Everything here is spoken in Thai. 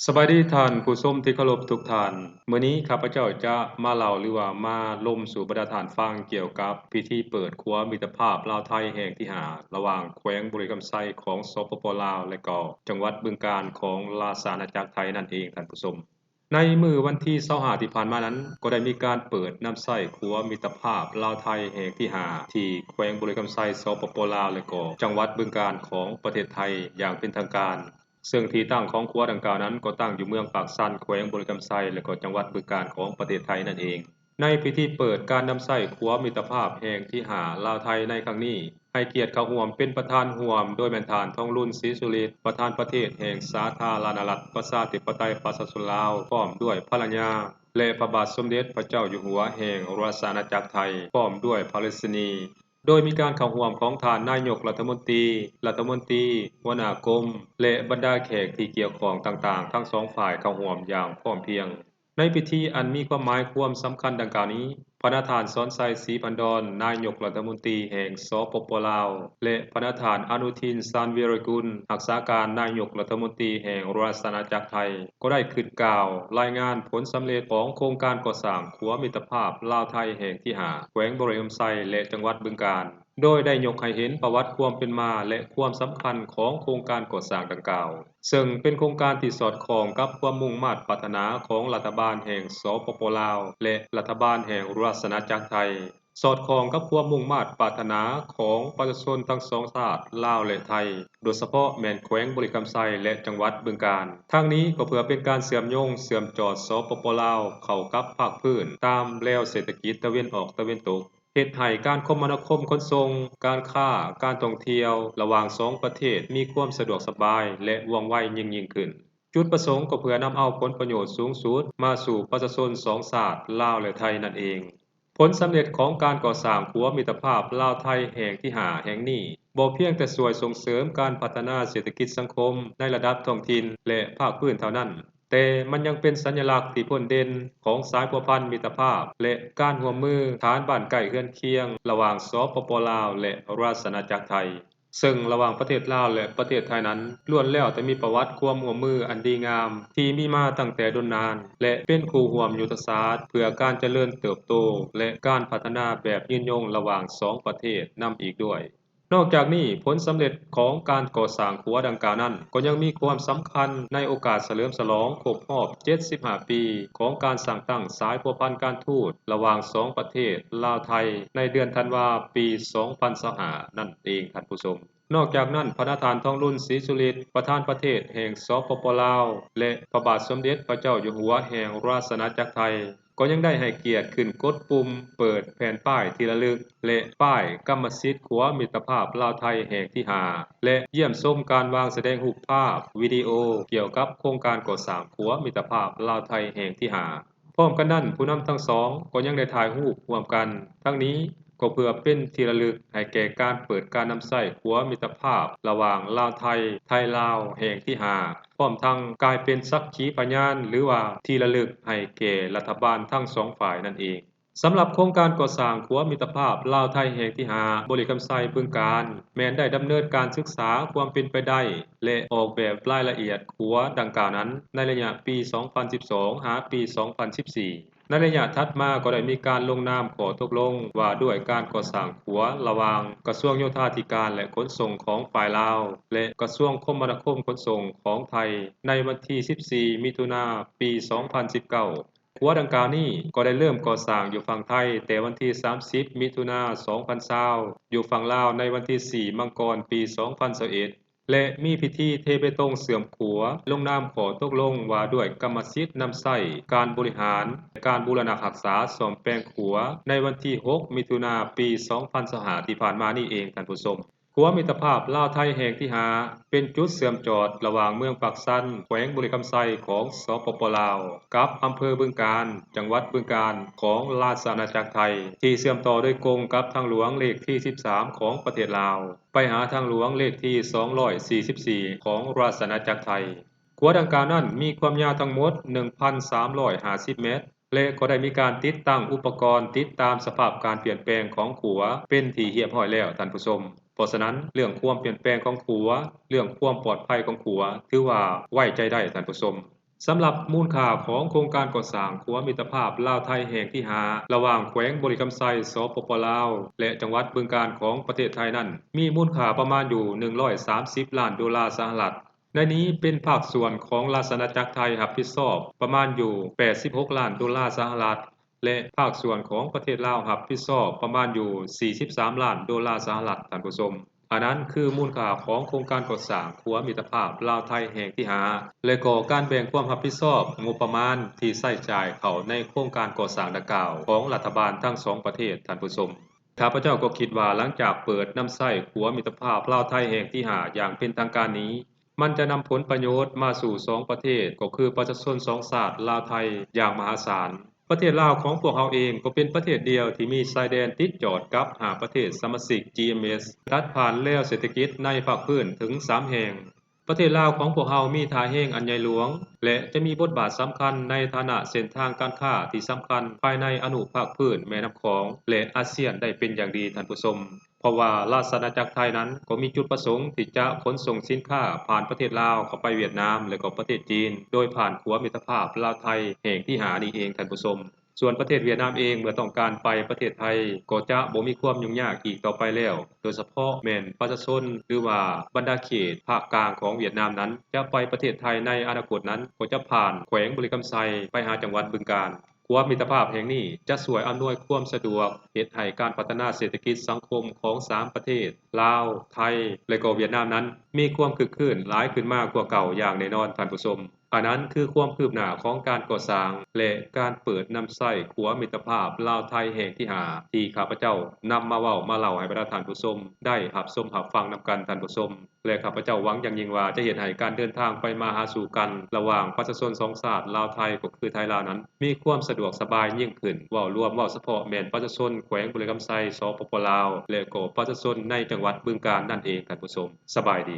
สบายดีท่านผู้ชมที่เคารพทุกท่านมื้อนี้ข้าพเจ้าจะมาเล่าหรือว่ามาลมสู่บรรดาท่านฟังเกี่ยวกับพิธีเปิดครัวมิตรภาพลาวไทยแห่งที่5ระหว่างแขวงบุรีรัมย์ไซของสปปลาวและก็จังหวัดบึงกาฬของราชอาณาจักรไทยนั่นเองท่านผู้ชมในมื้อวันที่25ที่ผ่านมานั้นก็ได้มีการเปิดน้ำใช้ครัวมิตรภาพลาวไทยแห่งที่5ที่แขวงบุรีรัมย์ไซสปปลาวและก็จังหวัดบึงกาฬของประเทศไทยอย่างเป็นทางการซึ่งที่ตั้งของครัวดังกล่าวนั้นก็ตั้งอยู่เมืองปากสันแขวงบุรีรัมย์ไซและก็จังหวัดบึงกาฬของประเทศไทยนั่นเองในพิธีเปิดการนำใช้ครัวมิตรภาพแห่งที่5ลาวไทยในครั้งนี้ให้เกียรติเข้าร่วมเป็นประธานร่วมโดยแม่นทานทองรุ่นศรีสุริตประธานประเทศแห่งสาธารณรัฐประชาธิปไตยประชาชนลาวพร้อมด้วยภรรยาและพระบาทสมเด็จพระเจ้าอยู่หัวแห่งราชอาณาจักรไทยพร้อมด้วยภริษณีโดยมีการเข้าร่วมของท่านนายกรัฐมนตรีหัวหน้ากรมและบรรดาแขกที่เกี่ยวข้องต่างๆทั้ง2ฝ่ายเข้าร่วมอย่างพร้อมเพรียงในพิธีอันมีความหมายความสำคัญดังกล่าวนี้พระทานสอนไซศรีพันดรนายกรัฐมนตรีแห่งสปปลาวและพระทานอนุทินชาญวีรกุลรักษาการนายกรัฐมนตรีแห่งราชอาณาจักรไทยก็ได้ขึ้นกล่าวรายงานผลสำเร็จของโครงการก่อสร้างครัวมิตรภาพลาวไทยแห่งที่5แขวงบุรีรัมย์ไซและจังหวัดบึงกาฬโดยได้ยกให้เห็นประวัติความเป็นมาและความสำคัญของโครงการก่อสร้างดังกล่าวซึ่งเป็นโครงการที่สอดคล้องกับความมุ่งมั่นปรารถนาของรัฐบาลแห่งสปปลาวและรัฐบาลแห่งราชอาณาจักรไทยสอดคล้องกับความมุ่งมั่นปรารถนาของประชาชนทั้งสองชาติลาวและไทยโดยเฉพาะแม่นแขวงบุรีรัมย์ไซและจังหวัดบึงกาฬทั้งนี้ก็เพื่อเป็นการเชื่อมโยงเชื่อมจอดสปปลาวเข้ากับภาคพื้นตามแนวเศรษฐกิจตะเวนออกตะเวนตกเฮ็ดให้การคมนาคมขนส่งการค้าการท่องเที่ยวระหว่าง2ประเทศมีความสะดวกสบายและว่องไวยิ่งขึ้นจุดประสงค์ก็เพื่อนำเอาผลประโยชน์สูงสุดมาสู่ประชาชน2ชาติลาวและไทยนั่นเองผลสำเร็จของการก่อสร้างครัวมิตรภาพลาวไทยแห่งที่5แห่งนี้บ่เพียงแต่ช่วยส่งเสริมการพัฒนาเศรษฐกิจสังคมในระดับท้องถิ่นและภาคพื้นเท่านั้นแต่มันยังเป็นสัญลักษณ์ที่พ้นเด่นของสายพัวพันธ์มิตรภาพและการร่วมมือฐานบ้านใกล้เรือนเคียงระหว่างสปปลาวและราชอาณาจักรไทยซึ่งระหว่างประเทศลาวและประเทศไทยนั้นล้วนแล้วแต่มีประวัติความร่วมมืออันดีงามที่มีมาตั้งแต่ดนนานและเป็นคู่ร่วมยุทธศาสตร์เพื่อการเจริญเติบโตและการพัฒนาแบบยืนยงระหว่าง2ประเทศนำอีกด้วยนอกจากนี้ผลสำเร็จของการก่อสร้างครัวดังกล่าวนั้นก็ยังมีความสำคัญในโอกาสเฉลิมฉลองครบรอบ75ปีของการสร้างตั้งสายพัวพันธ์การทูตระหว่าง2ประเทศลาวไทยในเดือนธันวาปี2025นั่นเองท่านผู้ชมนอกจากนั้นพระทานทองรุ่นศรีสุริตประธานประเทศแห่งสปปลาวและพระบาทสมเด็จพระเจ้าอยู่หัวแห่งราชอาณาจักรไทยก็ยังได้ให้เกียรติขึ้นกดปุ่มเปิดแผ่นป้ายที่ระลึกและป้ายกรรมสิทธิ์ครัวมิตรภาพลาวไทยแห่งที่5และเยี่ยมชมการวางแสดงรูปภาพวิดีโอเกี่ยวกับโครงการก่อสร้างครัวมิตรภาพลาวไทยแห่งที่5พร้อมกันนั้นผู้นำทั้งสองก็ยังได้ถ่ายรูปร่วมกันทั้งนี้ก็เพื่อเป็นที่ระลึกให้แก่การเปิดการนำใช้ครัวมิตรภาพระหว่างลาวไทยไทยลาวแห่งที่5พร้อมทั้งกลายเป็นสักขีพยานหรือว่าที่ระลึกให้แก่รัฐบาลทั้ง2ฝ่ายนั่นเองสำหรับโครงการก่อสร้างครัวมิตรภาพลาวไทยแห่งที่5บริกรรมไซบึงกาฬแม้นได้ดำเนินการศึกษาความเป็นไปได้และออกแบบรายละเอียดครัวดังกล่าวนั้นในระยะปี2012หาปี2014ในระยะถัดมาก็ได้มีการลงนามขอตกลงว่าด้วยการก่อสร้างครัวระหว่างกระทรวงโยธาธิการและขนส่งของฝ่ายลาวและกระทรวงคมนาคมขนส่งของไทยในวันที่14มิถุนายนปี2019ครัวดังกล่าวนี้ก็ได้เริ่มก่อสร้างอยู่ฝั่งไทยแต่วันที่30มิถุนายน2020อยู่ฝั่งลาวในวันที่4มังกรปี2021และมีพิธีเทเบตงเสื่อมขัวลงนามขอตกลงว่าด้วยกรรมสิทธิ์นำใช้การบริหารการบูรณะรักษาซ่อมแปลงขัวในวันที่6มิถุนายนปี2025ที่ผ่านมานี่เองท่านผู้ชมครัวมิตรภาพลาวไทยแห่งที่5เป็นจุดเสื่อมจอดระหว่างเมืองปากสันแขวงบุรีรัมย์ไซของสปปลาวกับอำเภอบึงกาฬจังหวัดบึงกาฬของราชอาณาจักรไทยที่เชื่อมต่อโดยกงกับทางหลวงเลขที่13ของประเทศลาวไปหาทางหลวงเลขที่244ของราชอาณาจักรไทยครัวดังกล่าวนั้นมีความยาวทั้งหมด 1,350 เมตรและก็ได้มีการติดตั้งอุปกรณ์ติดตามสภาพการเปลี่ยนแปลงของขัวเป็นที่เรียบร้อยแล้วท่านผู้ชมเพราะฉะนั้นเรื่องความเปลี่ยนแปลงของขัวเรื่องความปลอดภัยของขัวถือว่าไว้ใจได้ท่านผู้ชม สำหรับมูลค่าของโครงการก่อสร้างขัวมิตรภาพลาวไทยแห่งที่5ระหว่างแขวงบริคำไซสปปลาวและจังหวัดบึงกาฬของประเทศไทยนั้นมีมูลค่าประมาณอยู่130ล้านดอลลาร์สหรัฐในนี้เป็นภาคส่วนของราชอาณาจักรไทยรับผิดชอบประมาณอยู่86ล้านดอลลาร์สหรัฐและภาคส่วนของประเทศลาวรับผิดชอบประมาณอยู่43ล้านดอลลาร์สหรัฐท่านผู้ชมอันนั้นคือมูลค่าของโครงการก่อสร้างขัวมิตรภาพลาวไทยแห่งที่5และก็การแบ่งความรับผิดชอบงบประมาณที่ใช้จ่ายเข้าในโครงการก่อสร้างดังกล่าวของรัฐบาลทั้ง2ประเทศท่านผู้ชมข้าพเจ้าก็คิดว่าหลังจากเปิดน้ำใช้ขัวมิตรภาพลาวไทยแห่งที่5อย่างเป็นทางการนี้มันจะนำผลประโยชน์มาสู่2ประเทศก็คือประชาชน2ชาติลาวไทยอย่างมหาศาลประเทศลาวของพวกเราเองก็เป็นประเทศเดียวที่มีชายแดนติดจอดกับ5ประเทศสมาชิก GMS ตัดผ่านแล้วเศรษฐกิจในภาคพื้นถึง3แห่งประเทศลาวของพวกเรามีท่าแห่งอันใหญ่หลวงและจะมีบทบาทสำคัญในฐานะเส้นทางการค้าที่สำคัญภายในอนุภาคพื้นแม่น้ำของและอาเซียนได้เป็นอย่างดีท่านผู้ชมเพราะว่าราชอาณาจักรไทยนั้นก็มีจุดประสงค์ที่จะขนส่งสินค้าผ่านประเทศลาวเข้าไปเวียดนามและก็ประเทศจีนโดยผ่านขัวมิตรภาพลาวไทยแห่งที่5นี้เองท่านผู้ชมส่วนประเทศเวียดนามเองเมื่อต้องการไปประเทศไทยก็จะบ่มีความยุ่งยากอีกต่อไปแล้วโดยเฉพาะแม่นประชาชนหรือว่าบรรดาเขตภาคกลางของเวียดนามนั้นจะไปประเทศไทยในอนาคตนั้นก็จะผ่านแขวงบริคำไซไปหาจังหวัดบึงกาฬขัวมิตรภาพแห่งนี้จะสวยอำนวยความสะดวกเฮ็ดให้การพัฒนาเศรษฐกิจสังคมของ3ประเทศลาวไทยและก็เวียดนามนั้นมีความคึกคืนหลายขึ้นมากกว่าเก่าอย่างแน่นอนท่านผู้ชมอันนั้นคือความคืบหน้าของการก่อสร้างและการเปิดน้ำใช้ขัวมิตรภาพลาวไทยแห่งที่5ที่ข้าพเจ้านำมาเว้ามาเล่าให้ท่านผู้ชมได้รับชมรับฟังนำกันท่านผู้ชมและข้าพเจ้าหวังอย่างยิ่งว่าจะเฮ็ดให้การเดินทางไปมาหาสู่กันระหว่างประชาชน2ชาติลาวไทยก็คือไทยลาวนั้นมีความสะดวกสบายยิ่งขึ้นเว้ารวมเว้าเฉพาะแม่นประชาชนแขวงบริคำไซสปปลาวและก็ประชาชนในจังหวัดบึงกาฬนั่นเองท่านผู้ชมสบายดี